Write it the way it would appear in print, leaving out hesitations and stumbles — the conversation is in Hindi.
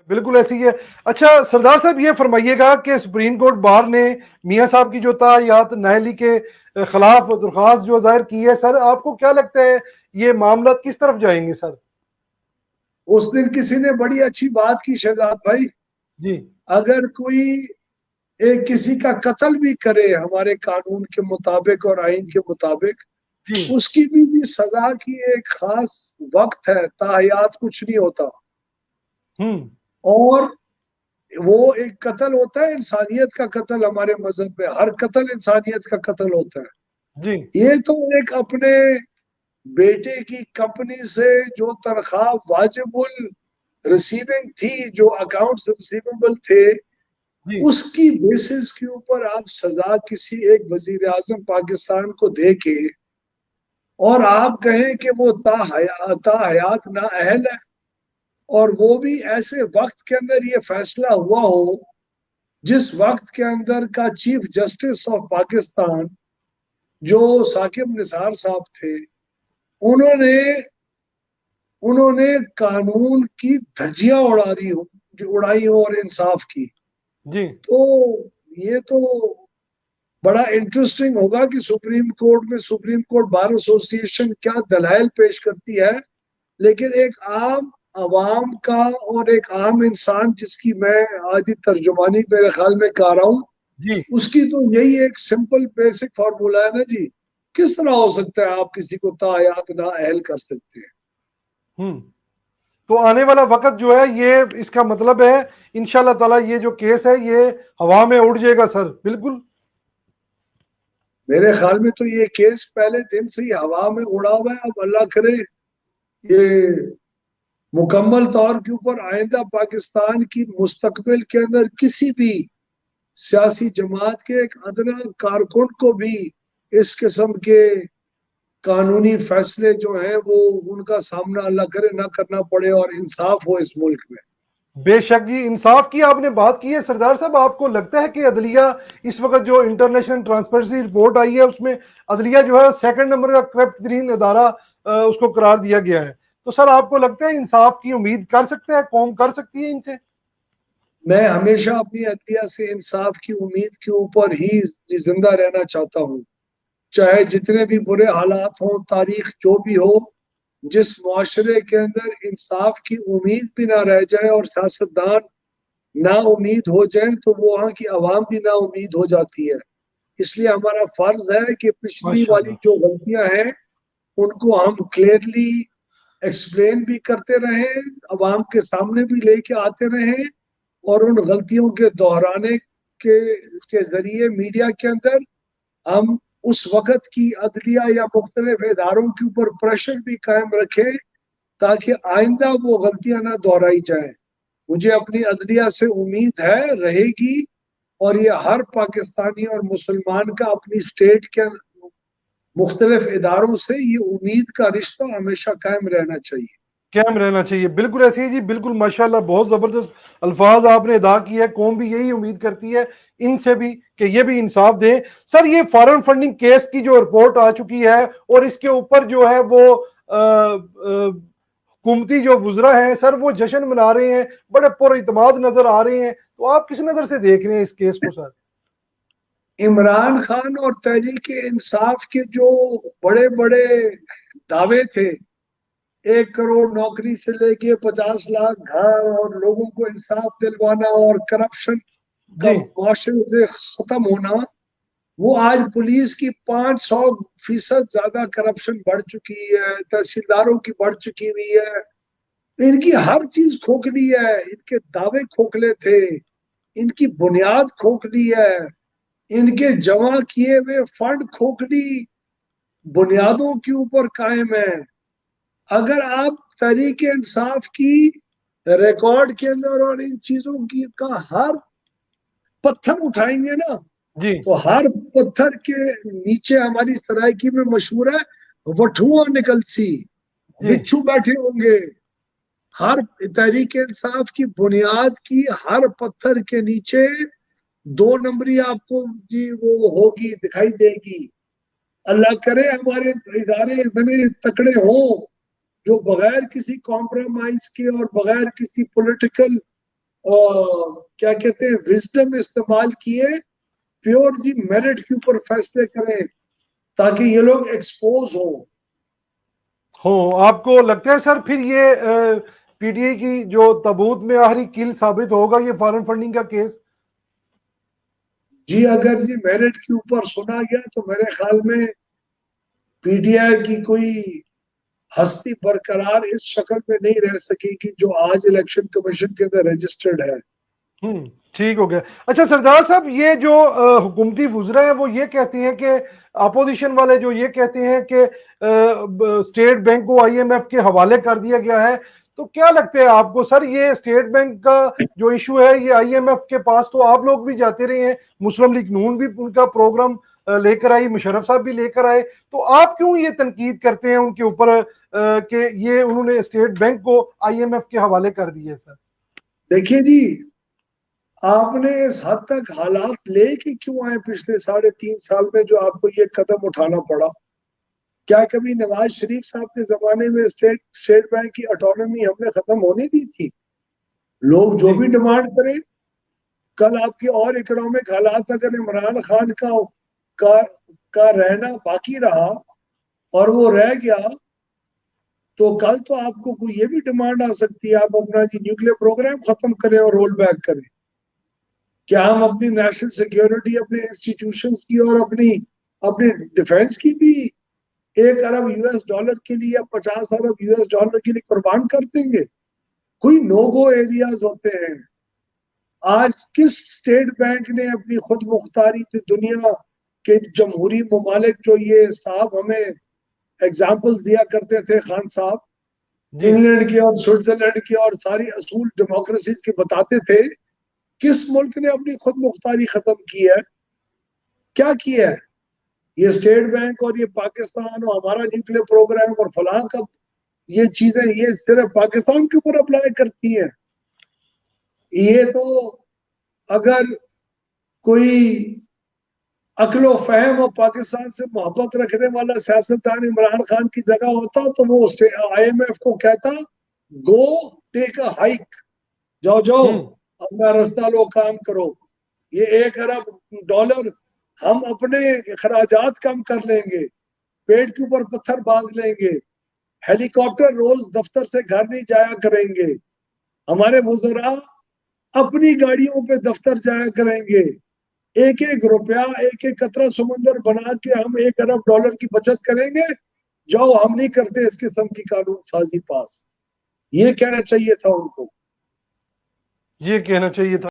बिल्कुल ऐसी है। अच्छा सरदार साहब, ये फरमाइएगा कि सुप्रीम कोर्ट बार ने मियां साहब की जो ताहयात नाअहली के खिलाफ दरख्वास्त जो दायर की है, सर आपको क्या लगता है ये मामला किस तरफ जाएंगे सर? उस दिन किसी ने बड़ी अच्छी बात की शहजाद भाई, जी अगर कोई एक किसी का कत्ल भी करे हमारे कानून के मुताबिक और आइन के मुताबिक, जी। उसकी भी सजा की एक खास वक्त है, ताहयात कुछ नहीं होता। हम्म। और वो एक कत्ल होता है, इंसानियत का कत्ल, हमारे मजहब में हर कत्ल इंसानियत का कत्ल होता है। जी ये तो एक अपने बेटे की कंपनी से जो तनख्वाह वाजिबुल रिसीविंग थी, जो अकाउंट्स रिसीवेबल थे, जी। उसकी बेसिस के ऊपर आप सजा किसी एक वजीर आजम पाकिस्तान को दे के और आप कहें कि वो ताहयात नाअहल है, और वो भी ऐसे वक्त के अंदर ये फैसला हुआ हो जिस वक्त के अंदर का चीफ जस्टिस ऑफ पाकिस्तान जो साकिब निसार साहब थे, उन्होंने उन्होंने कानून की धज्जियां उड़ाई हो और इंसाफ की। जी। तो ये तो बड़ा इंटरेस्टिंग होगा कि सुप्रीम कोर्ट में सुप्रीम कोर्ट बार एसोसिएशन क्या दलाइल पेश करती है। लेकिन एक आम आवाम का और एक आम इंसान जिसकी मैं आज ही तर्जुमानी मेरे ख्याल में कर रहा हूँ, जी। उसकी तो यही एक सिंपल बेसिक फार्मूला है ना जी। किस तरह हो सकता है आप किसी को तायात ना अहल कर सकते हैं? हम्म। तो आने वाला वक्त जो है ये इसका मतलब है इंशाल्लाह ताला ये जो केस है ये हवा में उड़ जाएगा सर, बिल्कुल। मेरे ख्याल में तो ये केस पहले दिन से ही हवा में उड़ा हुआ है। अब अल्लाह करे ये मुकम्मल तौर के ऊपर आइंदा पाकिस्तान की मुस्तकबिल के अंदर किसी भी सियासी जमात के एक अदना कारकुन को भी इस किस्म के कानूनी फैसले जो हैं वो उनका सामना अल्लाह करे ना करना पड़े और इंसाफ हो इस मुल्क में। बेशक जी, इंसाफ की आपने बात की है सरदार साहब, आपको लगता है कि अदलिया इस वक्त जो इंटरनेशनल ट्रांसपेरेंसी रिपोर्ट आई है उसमें अदलिया जो है सेकंड नंबर का करप्ट तरीन अदारा उसको करार दिया गया है, तो सर आपको लगता है इंसाफ की उम्मीद कर सकता है, कौम कर सकती है इनसे? मैं हमेशा अपनी अदलिया से इंसाफ की उम्मीद के ऊपर ही जिंदा रहना चाहता हूँ, चाहे जितने भी बुरे हालात हों, तारीख जो भी हो। जिस मुआशरे के अंदर इंसाफ की उम्मीद भी ना रह जाए और सियासतदान ना उम्मीद हो जाए, तो वो वहाँ की आवाम भी ना उम्मीद हो जाती है। इसलिए हमारा फर्ज है कि पिछली वाली माशाल्लाह। जो गलतियां हैं उनको हम क्लियरली एक्सप्लेन भी करते रहें, आवाम के सामने भी लेके आते रहें, और उन गलतियों के दोहराने के जरिए मीडिया के अंदर हम उस वक्त की अदलिया या मुख्तलिफ इदारों के ऊपर प्रेशर भी कायम रखें ताकि आइंदा वो गलतियां ना दोहराई जाए। मुझे अपनी अदलिया से उम्मीद है, रहेगी, और ये हर पाकिस्तानी और मुसलमान का अपनी स्टेट के मुख्तलिफ इदारों से ये उम्मीद का रिश्ता हमेशा कायम रहना चाहिए। कायम रहना चाहिए, बिल्कुल ऐसे ही जी, बिल्कुल माशाल्लाह, बहुत जबरदस्त अल्फाज आपने अदा किए हैं। कौम भी यही उम्मीद करती है इनसे भी कि ये भी इंसाफ दें। सर ये फॉरेन फंडिंग केस की जो रिपोर्ट आ चुकी है और इसके ऊपर जो है वो हुकूमती जो वुजरा हैं सर वो जश्न मना रहे हैं, बड़े पुरइतमाद नजर आ रहे हैं, तो आप किस नजर से देख रहे हैं इस केस को सर? इमरान खान और तहरीक इंसाफ के जो बड़े बड़े दावे थे, 1 करोड़ नौकरी से लेके 50 लाख घर और लोगों को इंसाफ दिलवाना और करप्शन का जी मुआशरे से खत्म होना, वो आज पुलिस की 500% ज्यादा करप्शन बढ़ चुकी है, तहसीलदारों की बढ़ चुकी हुई है। इनकी हर चीज खोखली है, इनके दावे खोखले थे, इनकी बुनियाद खोखली है, इनके जमा किए हुए फंड खोखली बुनियादों के ऊपर कायम है। अगर आप तहरीक इंसाफ की रिकॉर्ड के अंदर और इन चीजों की का हर पत्थर उठाएंगे ना, जी तो हर पत्थर के नीचे हमारी सरायकी में मशहूर है, वठुआ निकलसी, जी बिच्छू बैठे होंगे। हर तहरीक इंसाफ की बुनियाद की हर पत्थर के नीचे 2 नंबरी आपको जी वो होगी, दिखाई देगी। अल्लाह करे हमारे इदारे इतने तकड़े हों जो बगैर किसी कॉम्प्रोमाइज के और बगैर किसी पॉलिटिकल क्या कहते हैं, विजडम इस्तेमाल किए, प्योर जी मेरिट के ऊपर फैसले करें, ताकि ये लोग एक्सपोज हो आपको लगता है सर फिर ये पीटीआई की जो तबूत में आखिरी कील साबित होगा ये फॉरेन फंडिंग का केस? जी अगर जी मेरिट के ऊपर सुना गया तो मेरे ख्याल में पीटीआई की कोई हस्ती बरकरार इस शक्ल में नहीं रह सकेगी जो आज इलेक्शन कमीशन के अंदर रजिस्टर्ड है। ठीक हो गया। अच्छा सरदार साहब, ये जो हुकूमती वुज़रा है वो ये कहते हैं कि अपोजिशन वाले जो ये कहते हैं कि स्टेट बैंक को आईएमएफ के हवाले कर दिया गया है, तो क्या लगता है आपको सर ये स्टेट बैंक का जो इशू है ये आईएमएफ के पास तो आप लोग भी जाते रहे हैं, मुस्लिम लीग नून भी उनका प्रोग्राम लेकर आई, मुशर्रफ साहब भी लेकर आए, तो आप क्यों ये तनकीद करते हैं उनके ऊपर कि ये उन्होंने स्टेट बैंक को आईएमएफ के हवाले कर दिया सर? देखिए जी, आपने इस हद तक हालात लेके क्यों आए पिछले 3.5 साल में जो आपको ये कदम उठाना पड़ा? क्या कभी नवाज शरीफ साहब के जमाने में स्टेट बैंक की ऑटोनॉमी हमने खत्म होने दी थी? लोग जो जी भी डिमांड करें, कल आपकी और इकोनॉमिक हालात अगर इमरान खान का का रहना बाकी रहा और वो रह गया, तो कल तो आपको कोई ये भी डिमांड आ सकती है, आप अपना जी न्यूक्लियर प्रोग्राम खत्म करें और रोल बैक करें। क्या हम अपनी नेशनल सिक्योरिटी, अपने इंस्टीट्यूशंस की और अपनी अपने डिफेंस की भी 1 अरब यूएस डॉलर के लिए या 50 अरब यूएस डॉलर के लिए कुर्बान कर देंगे? कोई नो गो एरियाज होते हैं। आज किस स्टेट बैंक ने अपनी खुद मुख्तारी जो दुनिया के जमहूरी ममालिक, जो ये साहब हमें एग्जाम्पल्स दिया करते थे खान साहब, जी इंग्लैंड की और स्विट्जरलैंड की और सारी असूल डेमोक्रेसीज के बताते थे, किस मुल्क ने अपनी खुद मुख्तारी खत्म की है? क्या किया है? ये स्टेट बैंक और ये पाकिस्तान और हमारा न्यूक्लियर प्रोग्राम और फलां का, ये चीजें ये सिर्फ पाकिस्तान के ऊपर अप्लाई करती हैं। ये तो अगर कोई अक्लो फहम और पाकिस्तान से मोहब्बत रखने वाला सियासतदान इमरान खान की जगह होता तो वो आईएमएफ को कहता, गो टेक अ हाइक, जाओ जाओ हम्म अपना रास्ता लो, काम करो। ये 1 अरब डॉलर हम अपने अखराजात कम कर लेंगे, पेट के ऊपर पत्थर बांध लेंगे, हेलीकॉप्टर रोज दफ्तर से घर नहीं जाया करेंगे, हमारे वुजरा अपनी गाड़ियों पे दफ्तर जाया करेंगे, एक एक रुपया एक एक कतरा समुंदर बना के हम 1 अरब डॉलर की बचत करेंगे। जाओ, हम नहीं करते इस किस्म की कानून साजी पास। ये कहना चाहिए था उनको। ये कहना चाहिए था।